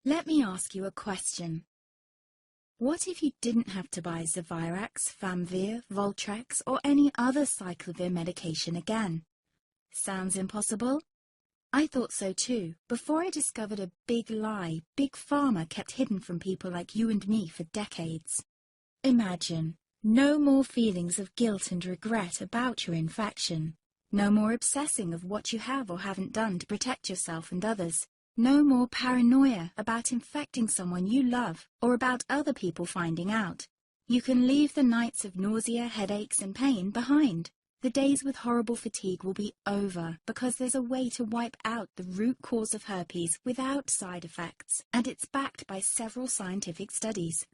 Let me ask you a question. What if you didn't have to buy Zevirax, Famvir, Voltrex, or any other cyclovir medication again? Sounds impossible? I thought so too, before I discovered a big lie Big Pharma kept hidden from people like you and me for decades. Imagine, no more feelings of guilt and regret about your infection. No more obsessing of what you have or haven't done to protect yourself and others. No more paranoia about infecting someone you love or about other people finding out. You can leave the nights of nausea, headaches and pain behind. The days with horrible fatigue will be over because there's a way to wipe out the root cause of herpes without side effects, and it's backed by several scientific studies.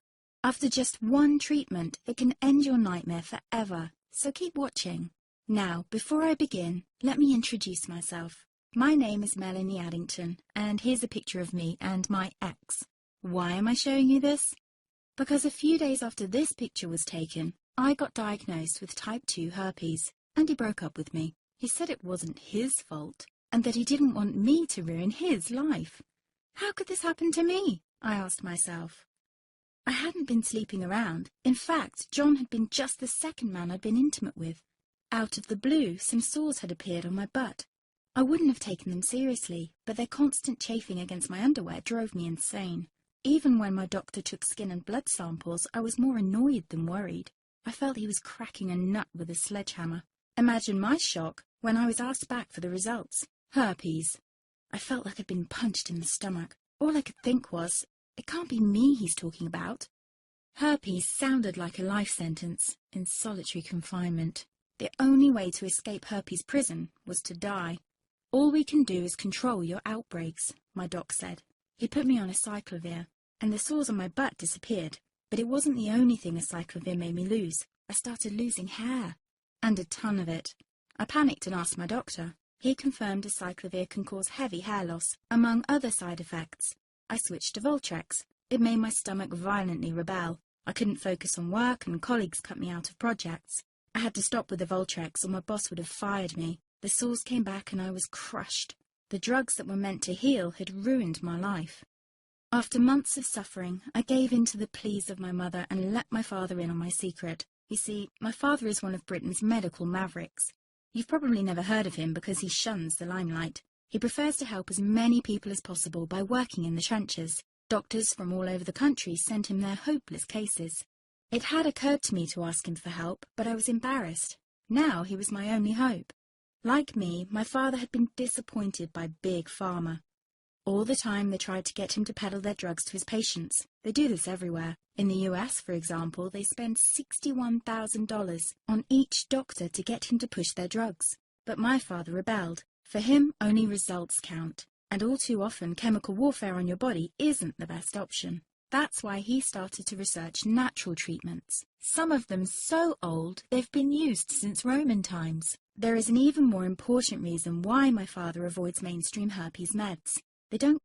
After just one treatment, it can end your nightmare forever, so keep watching. Now, before I begin, let me introduce myself. My name is Melanie Addington, and here's a picture of me and my ex. Why am I showing you this? Because a few days after this picture was taken, I got diagnosed with type 2 herpes, and he broke up with me. He said it wasn't his fault, and that he didn't want me to ruin his life. How could this happen to me? I asked myself. I hadn't been sleeping around. In fact, John had been just the second man I'd been intimate with. Out of the blue, some sores had appeared on my butt. I wouldn't have taken them seriously, but their constant chafing against my underwear drove me insane. Even when my doctor took skin and blood samples, I was more annoyed than worried. I felt he was cracking a nut with a sledgehammer. Imagine my shock when I was asked back for the results. Herpes. I felt like I'd been punched in the stomach. All I could think was, it can't be me he's talking about. Herpes sounded like a life sentence in solitary confinement. The only way to escape herpes prison was to die. All we can do is control your outbreaks, my doc said. He put me on a cyclovir, and the sores on my butt disappeared. But it wasn't the only thing a cyclovir made me lose. I started losing hair, and a ton of it. I panicked and asked my doctor. He confirmed a cyclovir can cause heavy hair loss, among other side effects. I switched to Voltrex. It made my stomach violently rebel. I couldn't focus on work, and colleagues cut me out of projects. I had to stop with the Voltrex, or my boss would have fired me. The sores came back and I was crushed. The drugs that were meant to heal had ruined my life. After months of suffering, I gave in to the pleas of my mother and let my father in on my secret. You see, my father is one of Britain's medical mavericks. You've probably never heard of him because he shuns the limelight. He prefers to help as many people as possible by working in the trenches. Doctors from all over the country sent him their hopeless cases. It had occurred to me to ask him for help, but I was embarrassed. Now he was my only hope. Like me, my father had been disappointed by Big Pharma. All the time they tried to get him to peddle their drugs to his patients. They do this everywhere. In the US, for example, they spend $61,000 on each doctor to get him to push their drugs. But my father rebelled. For him, only results count. And all too often, chemical warfare on your body isn't the best option. That's why he started to research natural treatments. Some of them so old, they've been used since Roman times. There is an even more important reason why my father avoids mainstream herpes meds. They don't